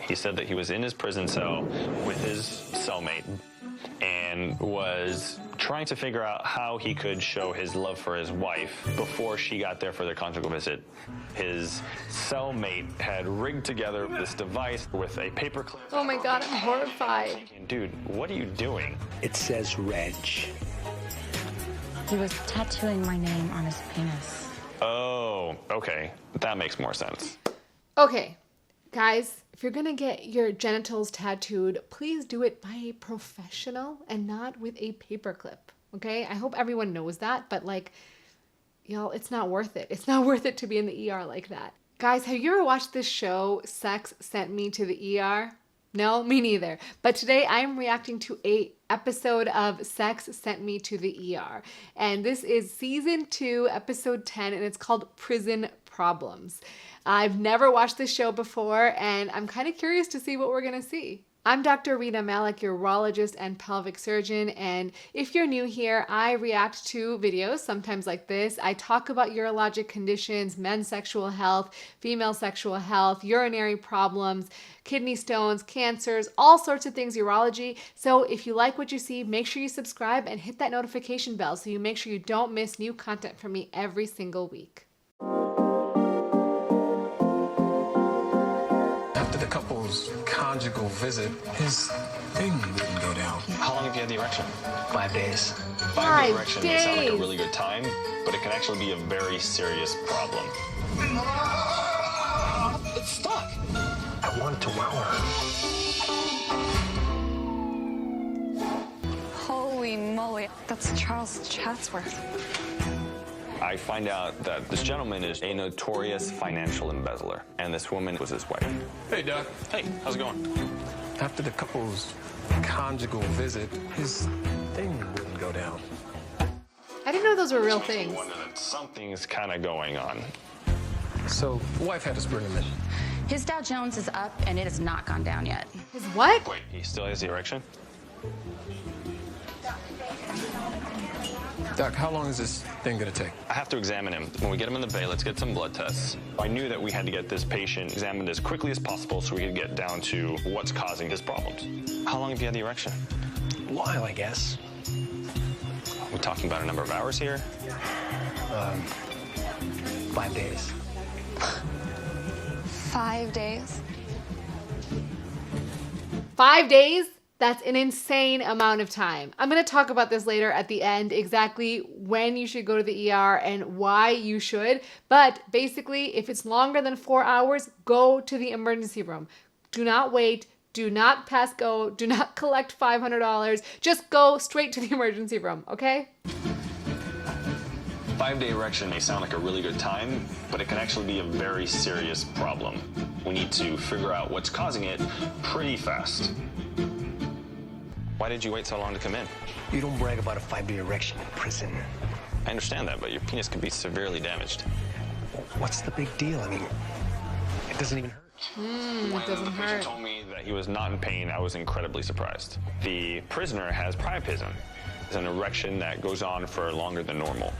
He said that he was in his prison cell with his cellmate and was trying to figure out how he could show his love for his wife before she got there for their conjugal visit. His cellmate had rigged together this device with a paper clip. Oh my God, I'm horrified. Dude, what are you doing? It says Reg. He was tattooing my name on his penis. Oh, okay. That makes more sense. Okay, guys, if you're gonna get your genitals tattooed, please do it by a professional and not with a paperclip, okay? I hope everyone knows that, but like, y'all, it's not worth it. It's not worth it to be in the ER like that. Guys, have you ever watched this show, Sex Sent Me to the ER? No, me neither. But today I'm reacting to a episode of Sex Sent Me to the ER. And this is season 2, episode 10, and it's called Prison Problems. I've never watched this show before, and I'm kind of curious to see what we're gonna see. I'm Dr. Rena Malik, urologist and pelvic surgeon, and if you're new here, I react to videos, sometimes like this. I talk about urologic conditions, men's sexual health, female sexual health, urinary problems, kidney stones, cancers, all sorts of things urology. So if you like what you see, make sure you subscribe and hit that notification bell so you make sure you don't miss new content from me every single week. After the couple's conjugal visit, his thing didn't go down. How long have you had the erection? 5 days. 5-day erection may sound like a days. really good time, but it can actually be a very serious problem. It's stuck. I wanted to wow her. Holy moly, that's Charles Chatsworth. I find out that this gentleman is a notorious financial embezzler, and this woman was his wife. Hey, Doc. Hey, how's it going? After the couple's conjugal visit, his thing wouldn't go down. I didn't know those were real things. Wonder that something's kind of going on. So the wife had to bring him in. His Dow Jones is up and it has not gone down yet. His what? Wait, he still has the erection? Doc, how long is this thing gonna take? I have to examine him. When we get him in the bay, let's get some blood tests. I knew that we had to get this patient examined as quickly as possible so we could get down to what's causing his problems. How long have you had the erection? A while, I guess. Are we talking about a number of hours here? 5 days. 5 days? 5 days? That's an insane amount of time. I'm gonna talk about this later at the end, exactly when you should go to the ER and why you should. But basically, if it's longer than 4 hours, go to the emergency room. Do not wait. Do not pass go. Do not collect $500. Just go straight to the emergency room, okay? 5-day erection may sound like a really good time, but it can actually be a very serious problem. We need to figure out what's causing it pretty fast. Why did you wait so long to come in? You don't brag about a 5-day erection in prison. I understand that, but your penis could be severely damaged. What's the big deal? I mean, it doesn't even hurt. It doesn't the patient hurt. told me that he was not in pain, I was incredibly surprised. The prisoner has priapism. It's an erection that goes on for longer than normal.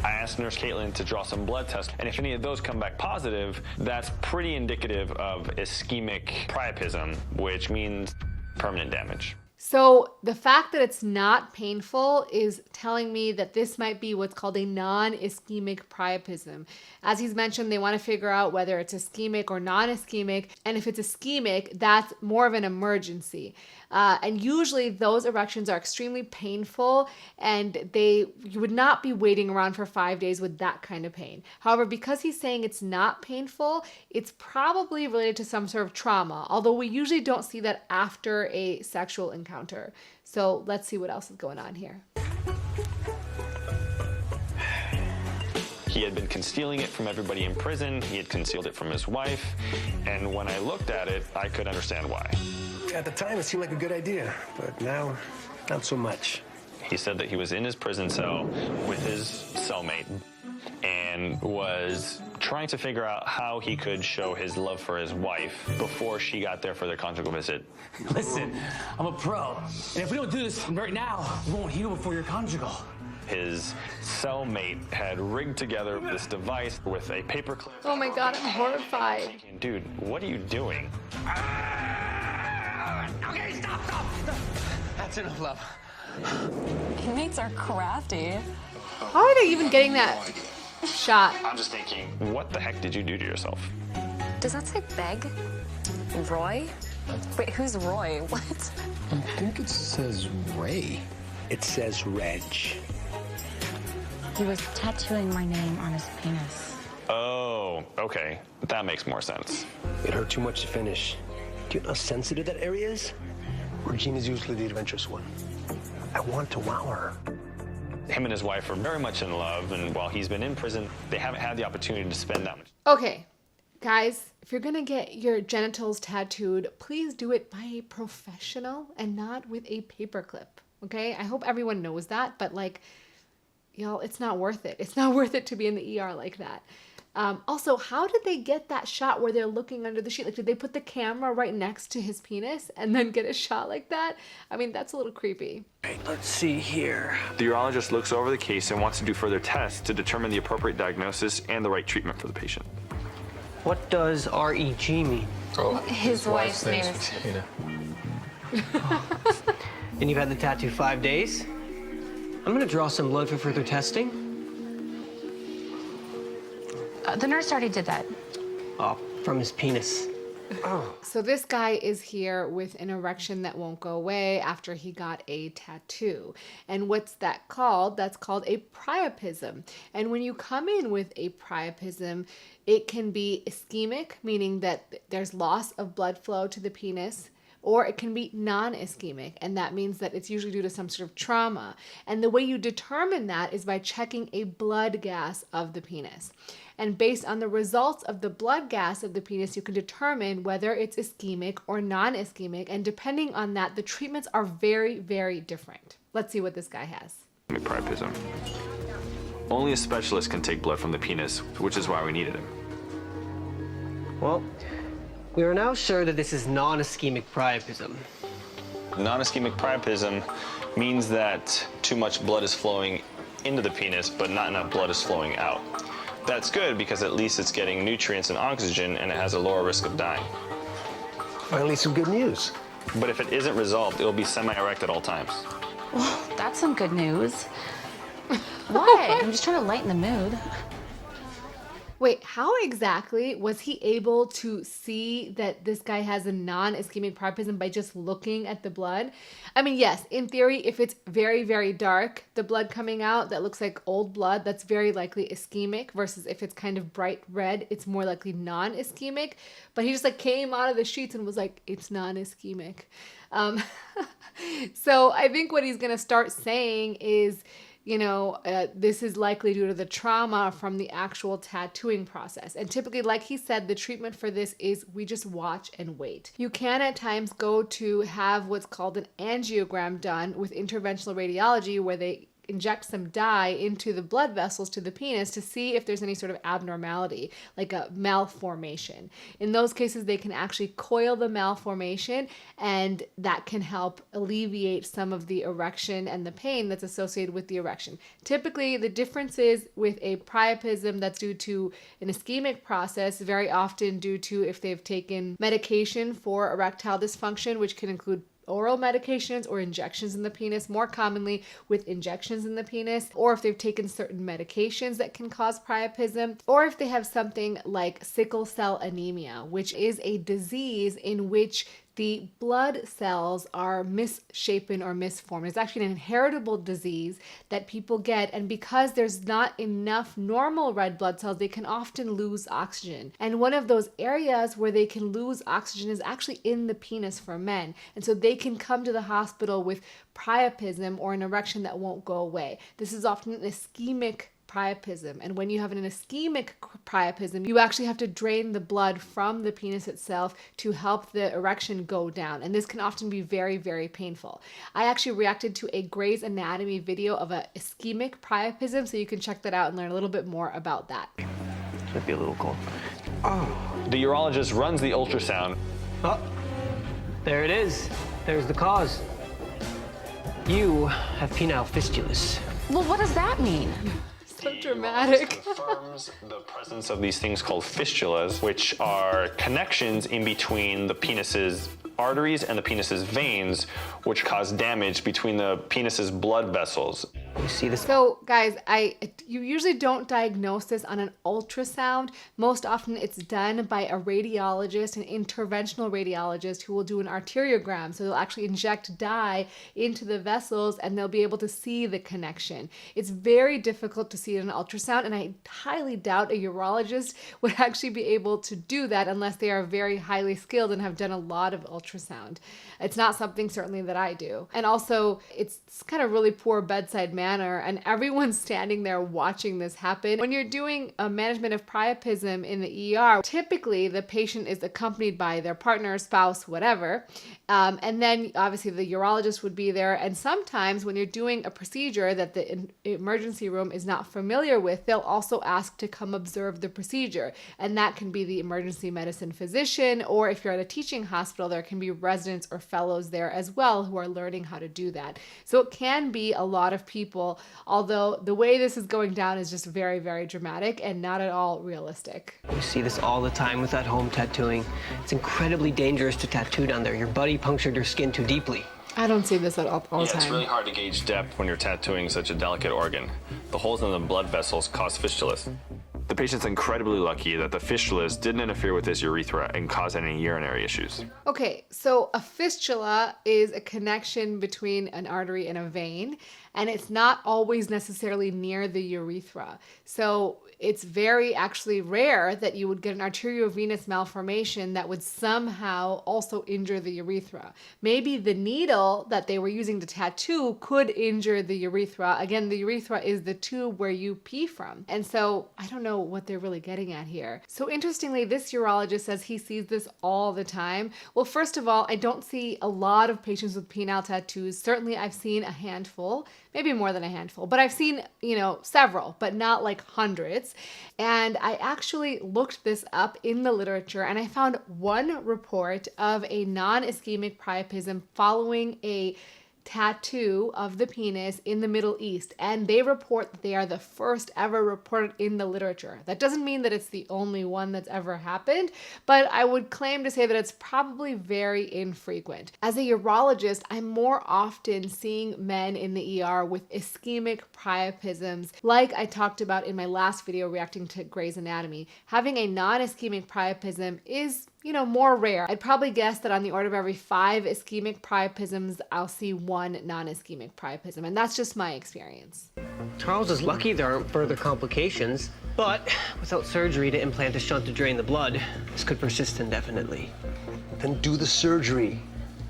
I asked Nurse Caitlin to draw some blood tests, and if any of those come back positive, that's pretty indicative of ischemic priapism, which means permanent damage. So the fact that it's not painful is telling me that this might be what's called a non-ischemic priapism. As he's mentioned, they want to figure out whether it's ischemic or non-ischemic, and if it's ischemic, that's more of an emergency. And usually those erections are extremely painful, and you would not be waiting around for 5 days with that kind of pain. However, because he's saying it's not painful, it's probably related to some sort of trauma, although we usually don't see that after a sexual encounter. So let's see what else is going on here. He had been concealing it from everybody in prison. He had concealed it from his wife. And when I looked at it, I could understand why. At the time, it seemed like a good idea, but now, not so much. He said that he was in his prison cell with his cellmate and was trying to figure out how he could show his love for his wife before she got there for their conjugal visit. Listen, I'm a pro, and if we don't do this right now, we won't heal before your conjugal. His cellmate had rigged together this device with a paperclip. Oh my God, I'm horrified. Dude, what are you doing? Okay, stop. That's enough, love. Inmates are crafty. How are they even getting that shot? I'm just thinking, what the heck did you do to yourself? Does that say Beg? Roy? Wait, who's Roy? What? I think it says Ray. It says Reg. He was tattooing my name on his penis. Oh, okay. That makes more sense. It hurt too much to finish. Do you know how sensitive that area is? Regina's usually the adventurous one. I want to wow her. Him and his wife are very much in love, and while he's been in prison, they haven't had the opportunity to spend that much. Okay, guys, if you're gonna get your genitals tattooed, please do it by a professional and not with a paperclip, okay? I hope everyone knows that, but like, y'all, it's not worth it. It's not worth it to be in the ER like that. Also, how did they get that shot where they're looking under the sheet? Like, did they put the camera right next to his penis and then get a shot like that? I mean, that's a little creepy. Okay, let's see here. The urologist looks over the case and wants to do further tests to determine the appropriate diagnosis and the right treatment for the patient. What does REG mean? Oh, His wife's name is Tina. And you've had the tattoo 5 days? I'm gonna draw some blood for further testing. The nurse already did that. From his penis. So this guy is here with an erection that won't go away after he got a tattoo. And what's that called? That's called a priapism. And when you come in with a priapism, it can be ischemic, meaning that there's loss of blood flow to the penis, or it can be non-ischemic, and that means that it's usually due to some sort of trauma. And the way you determine that is by checking a blood gas of the penis. And based on the results of the blood gas of the penis, you can determine whether it's ischemic or non-ischemic, and depending on that, the treatments are very, very different. Let's see what this guy has. Priapism. Only a specialist can take blood from the penis, which is why we needed him. Well, we are now sure that this is non-ischemic priapism. Non-ischemic priapism means that too much blood is flowing into the penis, but not enough blood is flowing out. That's good because at least it's getting nutrients and oxygen, and it has a lower risk of dying. Finally, some good news. But if it isn't resolved, it'll be semi-erect at all times. Well, that's some good news. What? I'm just trying to lighten the mood. Wait, how exactly was he able to see that this guy has a non-ischemic priapism by just looking at the blood? I mean, yes, in theory, if it's very, very dark, the blood coming out that looks like old blood, that's very likely ischemic, versus if it's kind of bright red, it's more likely non-ischemic. But he just like came out of the sheets and was like, it's non-ischemic. So I think what he's going to start saying is, this is likely due to the trauma from the actual tattooing process. And typically, like he said, the treatment for this is we just watch and wait. You can at times go to have what's called an angiogram done with interventional radiology, where they inject some dye into the blood vessels to the penis to see if there's any sort of abnormality, like a malformation. In those cases, they can actually coil the malformation, and that can help alleviate some of the erection and the pain that's associated with the erection. Typically, the difference is with a priapism that's due to an ischemic process, very often due to if they've taken medication for erectile dysfunction, which can include oral medications or injections in the penis, more commonly with injections in the penis, or if they've taken certain medications that can cause priapism, or if they have something like sickle cell anemia, which is a disease in which the blood cells are misshapen or misformed. It's actually an inheritable disease that people get, and because there's not enough normal red blood cells, they can often lose oxygen. And one of those areas where they can lose oxygen is actually in the penis for men. And so they can come to the hospital with priapism or an erection that won't go away. This is often an ischemic priapism. And when you have an ischemic priapism, you actually have to drain the blood from the penis itself to help the erection go down. And this can often be very, very painful. I actually reacted to a Grey's Anatomy video of an ischemic priapism, so you can check that out and learn a little bit more about that. Might be a little cold. The urologist runs the ultrasound. Oh, there it is. There's the cause. You have penile fistulas. Well, what does that mean? So dramatic. Confirms the presence of these things called fistulas, which are connections in between the penis's arteries and the penis's veins, which cause damage between the penis's blood vessels. You see this? So guys, you usually don't diagnose this on an ultrasound. Most often it's done by a radiologist, an interventional radiologist who will do an arteriogram. So they'll actually inject dye into the vessels and they'll be able to see the connection. It's very difficult to see in an ultrasound, and I highly doubt a urologist would actually be able to do that unless they are very highly skilled and have done a lot of ultrasound. It's not something certainly that I do. And also it's kind of really poor bedside manner, and everyone's standing there watching this happen. When you're doing a management of priapism in the ER, typically the patient is accompanied by their partner, spouse, whatever. And then obviously the urologist would be there. And sometimes when you're doing a procedure that the emergency room is not familiar with, they'll also ask to come observe the procedure. And that can be the emergency medicine physician, or if you're at a teaching hospital, there can be residents or fellows there as well who are learning how to do that. So it can be a lot of people, although the way this is going down is just very, very dramatic and not at all realistic. You see this all the time with at-home tattooing. It's incredibly dangerous to tattoo down there. Your buddy punctured your skin too deeply. I don't see this all the time. It's really hard to gauge depth when you're tattooing such a delicate organ. The holes in the blood vessels cause fistulas. The patient's incredibly lucky that the fistulas didn't interfere with his urethra and cause any urinary issues. Okay, so a fistula is a connection between an artery and a vein, and it's not always necessarily near the urethra. So it's very actually rare that you would get an arteriovenous malformation that would somehow also injure the urethra. Maybe the needle that they were using to tattoo could injure the urethra. Again, the urethra is the tube where you pee from. And so I don't know what they're really getting at here. So interestingly, this urologist says he sees this all the time. Well, first of all, I don't see a lot of patients with penile tattoos. Certainly I've seen a handful, maybe more than a handful, but I've seen, several, but not like hundreds. And I actually looked this up in the literature, and I found one report of a non-ischemic priapism following a tattoo of the penis in the Middle East, and they report that they are the first ever reported in the literature. That doesn't mean that it's the only one that's ever happened, but I would claim to say that it's probably very infrequent. As a urologist, I'm more often seeing men in the ER with ischemic priapisms, like I talked about in my last video reacting to Grey's Anatomy. Having a non-ischemic priapism is more rare. I'd probably guess that on the order of every 5 ischemic priapisms, I'll see 1 non-ischemic priapism, and that's just my experience. Charles is lucky there aren't further complications, but without surgery to implant a shunt to drain the blood, this could persist indefinitely. Then do the surgery.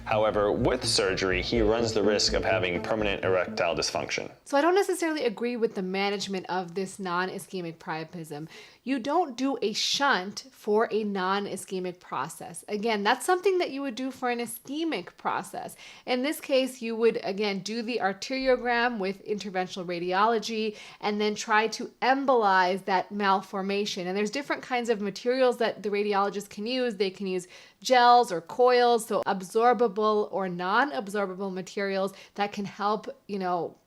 However, with surgery, he runs the risk of having permanent erectile dysfunction. So I don't necessarily agree with the management of this non-ischemic priapism. You don't do a shunt for a non-ischemic process. Again, that's something that you would do for an ischemic process. In this case, you would, again, do the arteriogram with interventional radiology and then try to embolize that malformation. And there's different kinds of materials that the radiologist can use. They can use gels or coils, so absorbable or non-absorbable materials that can help,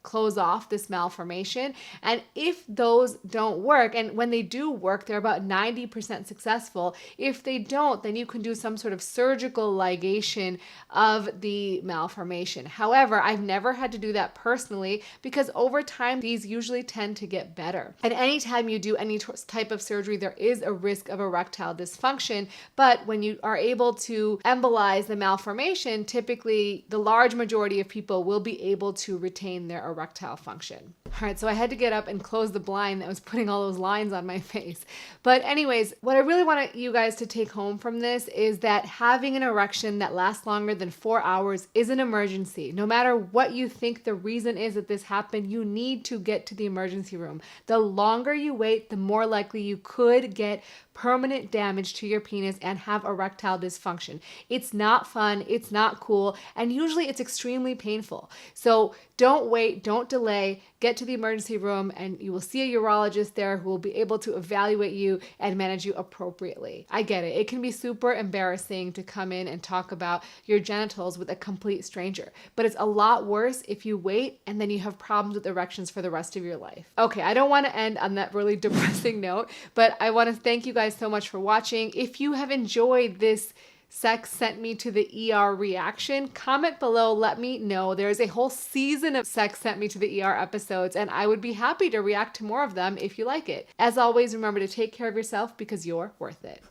close off this malformation. And if those don't work, and when they do work, they're about 90% successful. If they don't, then you can do some sort of surgical ligation of the malformation. However, I've never had to do that personally because over time, these usually tend to get better. And anytime you do any type of surgery, there is a risk of erectile dysfunction. But when you are able to embolize the malformation, typically the large majority of people will be able to retain their erectile function. All right, so I had to get up and close the blind that was putting all those lines on my face. But anyways, what I really want you guys to take home from this is that having an erection that lasts longer than 4 hours is an emergency. No matter what you think the reason is that this happened, you need to get to the emergency room. The longer you wait, the more likely you could get permanent damage to your penis and have erectile dysfunction. dysfunction. It's not fun, it's not cool, and usually it's extremely painful. So don't wait, don't delay, get to the emergency room and you will see a urologist there who will be able to evaluate you and manage you appropriately. I get it. It can be super embarrassing to come in and talk about your genitals with a complete stranger, but it's a lot worse if you wait and then you have problems with erections for the rest of your life. Okay, I don't want to end on that really depressing note, but I want to thank you guys so much for watching. If you have enjoyed this Sex Sent Me to the ER reaction, comment below, let me know. There's a whole season of Sex Sent Me to the ER episodes, and I would be happy to react to more of them if you like it. As always, remember to take care of yourself because you're worth it.